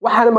waxaan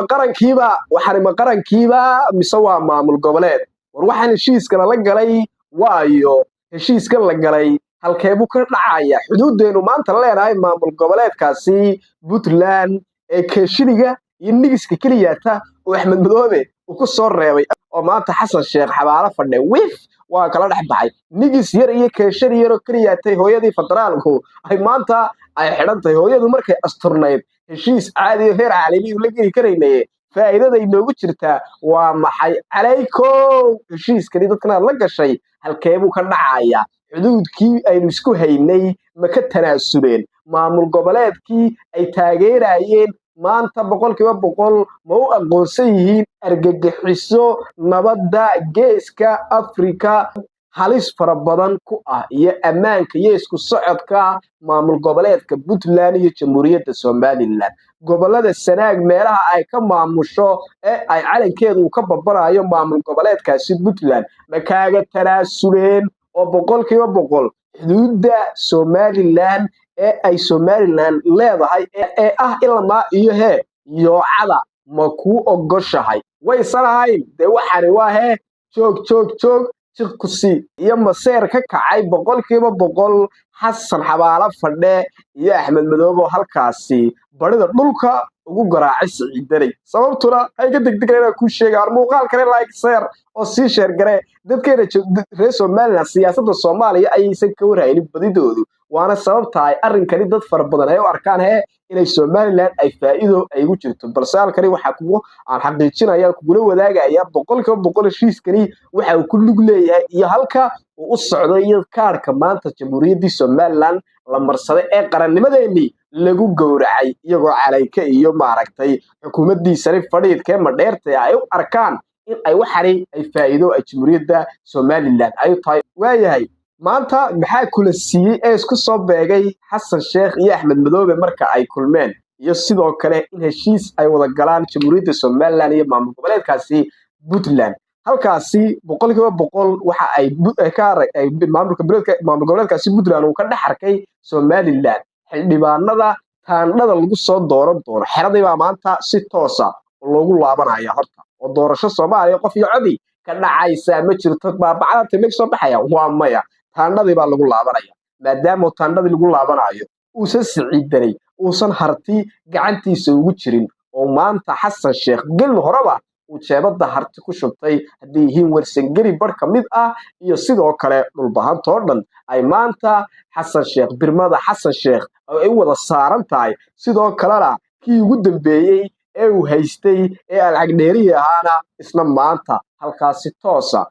ma qarankiiba mise waa maamul goboleed war waxaan heshiiskana la galay waayo heshiiskan la galay halkeebuu ka dhacaya xuduudeenu maanta leenahay maamul goboleedkaasi Puntland ee keeshiliga iyo nigiska kaliyaata oo Axmed Madoobe uu ku soo reebay oo maanta Xasan Sheekh xabaalo fadhe wif waa kala dhex baxay nigis yar iyo keeshil yar oo kaliyaatay hooyadii federaalku ay maanta ay xidhantay hooyadu markay asturnayd heshiis caadi ah heer caalami ah la geli karaynay faa'iidada inoogu jirta waa maxay calaykow heshiiskani dadkana la gashay halkeebuu ka dhacaya xuduudkii aynu isku haynay ma ka tanaasuleen maamul goboleedkii ay taageerayeen maanta boqolkiiba boqol ma u aqoonsan yihiin argagixiso nabadda geeska Afrika halis fara badan ku ah iyo ammaanka iyo isku socodka maamul goboleedka Puntland iyo Jamhuuriyadda Somaliland gobolada Sanaag meelaha ay ka maamusho ee ay calankeedu ka babanayo maamul goboleedkaasi Puntland ma kaaga tanaasuleen oo boqolkiiba boqol xuduudda Somaliland ee ay Somaliland leedahay ee ah ilaa iyo yoocada ma ku ogoshahay way sanahayn de waxani waa joog kusi iyo maseer ka kacay boqolkiiba boqol Xasan xabaalo fadhe iyo Axmed Madoobe halkaasi barida dhulka ugu garaacay Siciidanay sababtuna ay ka degdegayna ku sheegaan muuqaal kale like share oo si share gare dadkeena reer Somaliland siyaasadda Soomaaliya ayaysan ka waraynin badidoodu waana sababta ay arrinkani dad fara badan ay u arkaan inay Somaliland ay faa'iido ay ugu jirto balse halkani waxa kugu aan xaqiijinayaa kugula wadaagaya boqolkiiba boqol heshiiskani waxa uu ku lug leeyahay iyo halka uu u socdo iyo kaarka maanta Jamhuuriyadda Somaliland la marsaday ee qarannimadeeni lagu gowracay iyagoo calayka iyo maaragtay xukuumaddiisa fadhiidka ma dheertay ay u arkaan in ay waxani ay faa'iido ay Jamhuuriyadda Somaliland ay tahay waayahay maanta maxaa kula siiyay ee isku soo beegay Xasan Sheekh iyo Axmed Madoobe marka ay kulmeen iyo sidoo kale in heshiis ay wada galaan Jamhuuriyadda Somaliland iyo maamul goboleedkaasi Puntland halkaasi boqolkiiba boqol waxa ay maamul goboleedkaasi Puntland uu ka dhaxarkay Somaliland xildhibaanada taandhada lagu soo dooran doono xeradii baa maanta si toos ah loogu laabanaya horta oo doorasho Soomaaliya qof iyo codi ka dhacaysa ma jirto baabacada timig soo baxaya waa maya taandhadii baa lagu laabanaya maadaama taandhadii lagu laabanayo uusan Siciidanay uusan harti gacantiisa ugu jirin oo maanta Xasan Sheekh gal horaba uu jeebada harti ku shubtay hadii yihiin warsangeli bar ka mid ah iyo sidoo kale dhulbahanto dhan ay maanta Xasan Sheekh birmada Xasan Sheekh ay wada saaran tahay sidoo kalena kii ugu dambeeyay ee uu haystay ee lacag dheeri ahaana isla maanta halkaasi toosa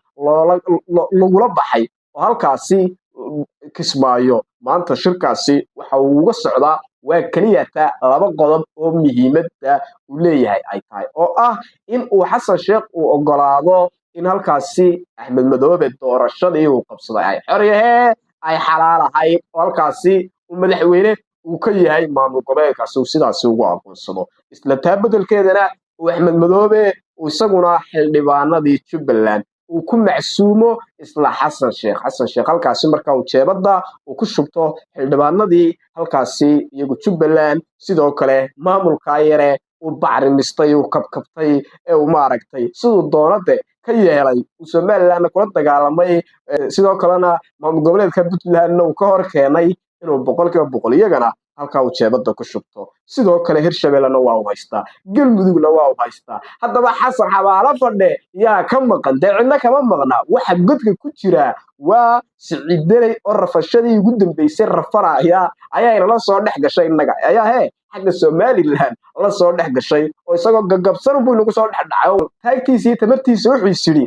lagula baxay oo halkaasi kismaayo maanta shirkaasi waxa uu uga socdaa waa kaliyata laba qodob oo muhiimada u leeyahay ay tahay oo ah in uu Xasan Sheekh uu ogolaado in halkaasi Axmed Madoobe doorashadii uu qabsaday ay xoriyay ay xalaalahay halkaasi madaxweyne uu ka yahay maamul goboleedkaasi sidaas ugu aqoonsado isla taabadelkeedana uu Axmed Madoobe uu isaguna xildhibaanadii Jubbaland uu ku macsuumo isla Xasan Sheekh halkaasi marka uu jeebada uu ku shubto xildhibaanadii halkaasi iyagu Jubbaland sidoo kale maamulka yare uu bacrimistay uu kabkabtay ee uu maaragtay sidoo doonade ka yeelay Somaliland kula dagaalamay sidoo kalena maamul goboleedka Puntland uu ka hor keenay inuu boqolkiiba boqol iyagana halka uu jeebada ku shubto sidoo kale Hirshabeellana waa u haystaa galmudugna waa u haystaa haddaba Xasan xabaalo fadhe yaa ka maqan cidna kama maqna waxa godka ku jira waa Siciidanay oo rafashadii ugu dambeysay rafanaya ayaa la soo dhex gashay inaga ayaa xagga Somaliland la soo dhex gashay oo isagoo gagabsan buu nagu soo dhex dhacayo taagtiisii tamartiisa wuxuu yiri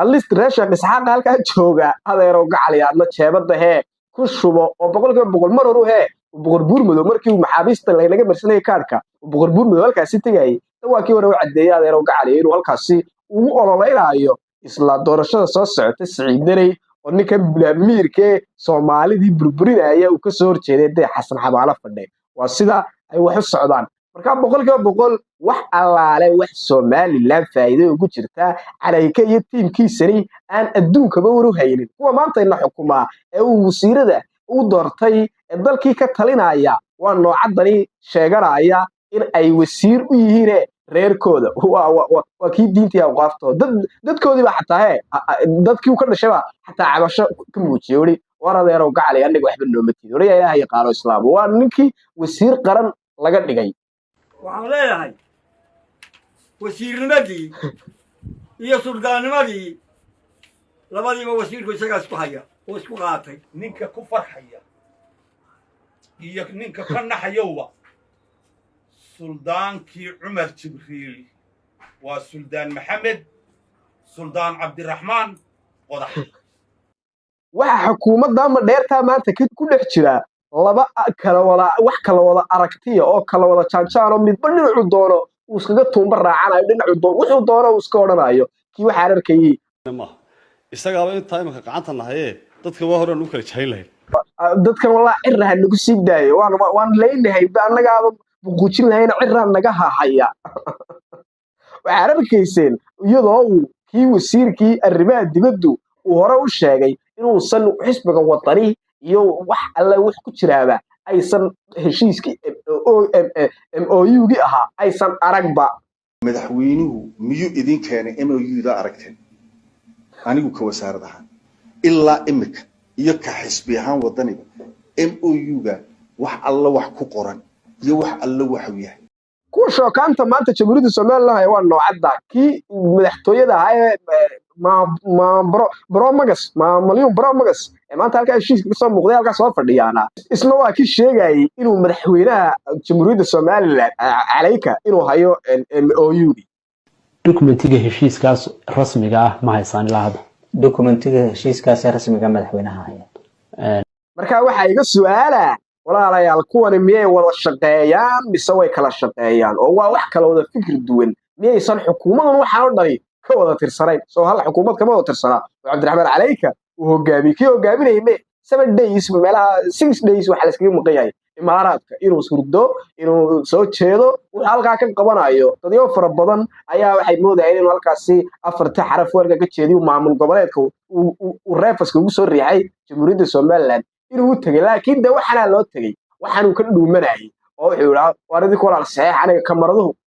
alist reesha Isxaaq halka jooga adeero gacaliyaadna jeebada ku shubo oo boqolkiiba boqol mar hore boqor buurmado markii uu maxaabiista laga marsanay kaarka boqor buurmado halkaasi tagay waa kii hore u cadeeyay adeero gacaliya inuu halkaasi ugu ololeynayo isla doorashada soo socota Siciidanay oo ninka Bulamiirka Soomaalidii burburinaya uu ka soo horjeeday Xasan xabaalo fadhe waa sida ay wax u socdaan marka boqolkiiba boqol wax allaale wax Somaliland faa'iido ugu jirta calayka iyo tiimkiisani aan adduunkaba waru haynin kuwa maanta ina xukuma ee uu wasiirada u doortay dalkii ka talinaya waa noocadani sheeganaya in ay wasiir u yihiin reerkooda waa kii diintii awqaafto dadkoodii ba xataa dadkii ka dhashayba xataa cabasho ka muujiyay wari waradeero gacalay aniga waxba nooma tiid wari ilaahay qaalo islaam waa ninkii wasiir qaran laga dhigay waxaan leeyahay wasiirnimadii iyo suldaanimadii labadiiba wasiirku isagaa isku haya oo isku qaatay ninka ku farxaya iyo ninka ka naxayowba suldaankii cumar jibriil waa suldaan maxamed suldaan cabdiraxmaan qodax waxa xukuumadda ama dheertaa maanta ku dhex jira laba wax kala wada aragtiya oo kala wada jaanjaano midba dhinacu doono uu iskaga tuumba raacanayo dhinacu doono wuxuu doono uu iska odhanayo kii waxaan arkayay isagaaba intaa imanka gacanta nahaye dadka waa horaan u kala jahayn lahayd dadkan walaa cirraha nagu sii daayo waan leynahay annagaaba buquujin lahayna cirraa naga hahaya waxaan arkayseen iyadoo uu kii wasiirkii arrimaha dibaddu uu hore u sheegay inuusan xisbiga wadani iyo wax alle wax ku jiraaba aysan heshiiskii MOU-gii ahaa aysan aragba madaxweynuhu miyuu idin keenay MOU-da aragteen anigu ka wasaarad ahaan ilaa imika iyo ka xisbi ahaan wadaniga MOU-ga wax alla wax ku qoran iyo wax alla wax u yahay kuwa shookaanta maanta jamhuuriyadda Soomaaliland waa noocada kii madaxtooyada ahaa bromagas maliyun bromagas maanta halka heshiiska ka soo muuqday halka soo fadhiyaana isna waa kii sheegay inuu madaxweynaha jamhuuriyadda Soomaaliland calayka inuu hayo MOU-di dokumentiga heshiiskaas rasmiga ah ma haysan ilaa hadda dokumentiga heshiiskaas rasmiga madaxweynaha haya marka waxa iga su'aala walaalayaal kuwani miyay wada shaqeeyaan mise way kala shaqeeyaan oo waa wax kala wada fikir duwan miyaysan xukuumadan waxaan oo dhani ka wada tirsanayn soo hal xukuumad kama wada tirsanaa cabdiraxmaan calayka uu hogaaminayay 7 days meelaha 6 days waxa la iskaga maqan yahay imaaraadka inuu surdo inuu soo jeedo waxa halka ka qabanayo dadyo fara badan ayaa waxay moodayeen inuu halkaasi afarta xaraf warka ka jeediyo maamul goboleedka uu reefaska ugu soo riixay jamhuuriyadda Soomaaliland inuu tagay laakiin waxana loo tagay waxaan uu ka dhuumanayay oo wuxuu yiraahdo waaridii koolaan saxiix aniga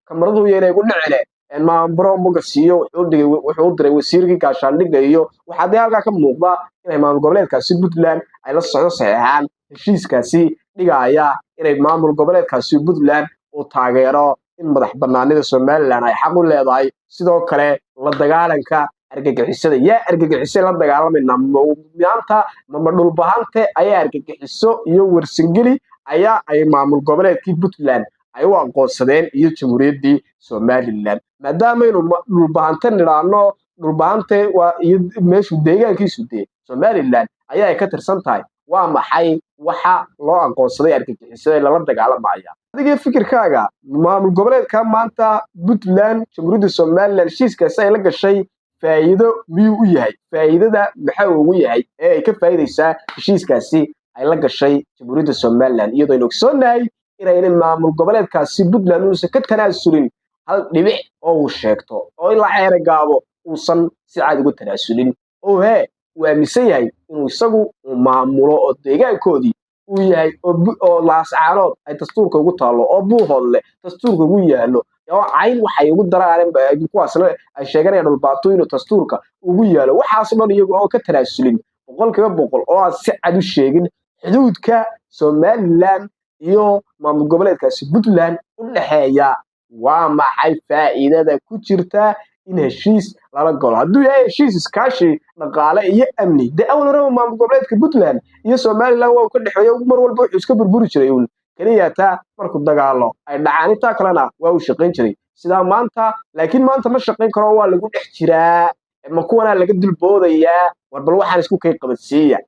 kamaraduhu yeelay ugu dhicile maambro mugasiyo wuxuu diray wasiirkii gaashaandhigga iyo waxa halka ka muuqda inay maamul goboleedkaasi Puntland ay la socdo saxiixaan heshiiskaasi dhigaya inay maamul goboleedkaasi Puntland uu taageero in madax banaanida Soomaaliland ay xaq u leedahay sidoo kale la dagaalanka argagixisada argagixisada la dagaalamina maanta ma dhul bahante ayaa argagixiso iyo warsingeli ayaa ay maamul goboleedkii Puntland ay u aqoonsadeen iyo jamhuuriyaddii Soomaaliland maadaama inuu dhul bahante niraano dhul bahante waa meeshu deegaankiisu Soomaaliland ayaa ay ka tirsan tahay waa maxay waxa loo aqoonsaday argagixisada la dagaalamaya adiga fikirkaaga maamul goboleedka maanta Puntland jamhuuriyadda Soomaaliland heshiiskaas ay la gashay faa'iido miyuu u yahay faa'iidada maxaa ugu yahay ee ay ka faa'iideysaa heshiiskaasi ay la gashay jamhuuriyadda Soomaaliland iyadoo inuu soonahay inay maamul goboleedkaasi Puntland uu ka tanaasulin hal dhibic oo uu sheegto oo ilaa ceer gaabo uusan si caadi ugu tanaasulin oo uu aaminsan yahay inuu isagu maamulo oo deegaankoodii uu yahay oo laascaanood ay dastuurka ugu taalo oo buuhoodle dastuurka ugu yaalo oo cayn waxay ugu daraan kuwaasna ay sheeganayaan dhulbaato inuu dastuurka ugu yaalo waxaas dhan iyagu oo ka tanaasulin 100% oo aan si cad u sheegin xuduudka Soomaaliland iyo maamul goboleedkaasi Puntland u dhaxeeya waa maxay faa'iidada ku jirta in heshiis lala galo hadduu yahay heshiis iskaashi dhaqaale iyo amni awalna maamul goboleedka Puntland iyo Soomaaliland waa ka dhaxeeyo mar walba wuxuu iska burburi jiray kaliya taa markuu dagaalo ay dhacaan inta kalena waa uu shaqayn jiray sida maanta laakiin maanta ma shaqayn karo waa lagu dhex jiraa ma kuwana laga dulboodayaa warbal waxaan isku kay qabadsiiya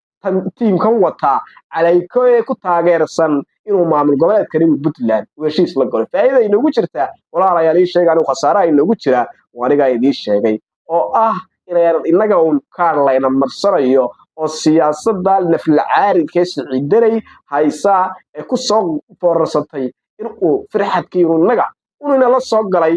tiimkan wata calayko ku taageersan inuu maamul goboleedkani Puntland uu heshiis la galo faa'iido inoogu jirta walaalayaal ii sheegaan uu khasaaraha inoogu jira waniga idin sheegay oo inaga uu kaarlayna marsanayo oo siyaasadda naflacaaridka siciidanay haysa ee ku soo foorarsatay inuu firxadkii inaga la soo galay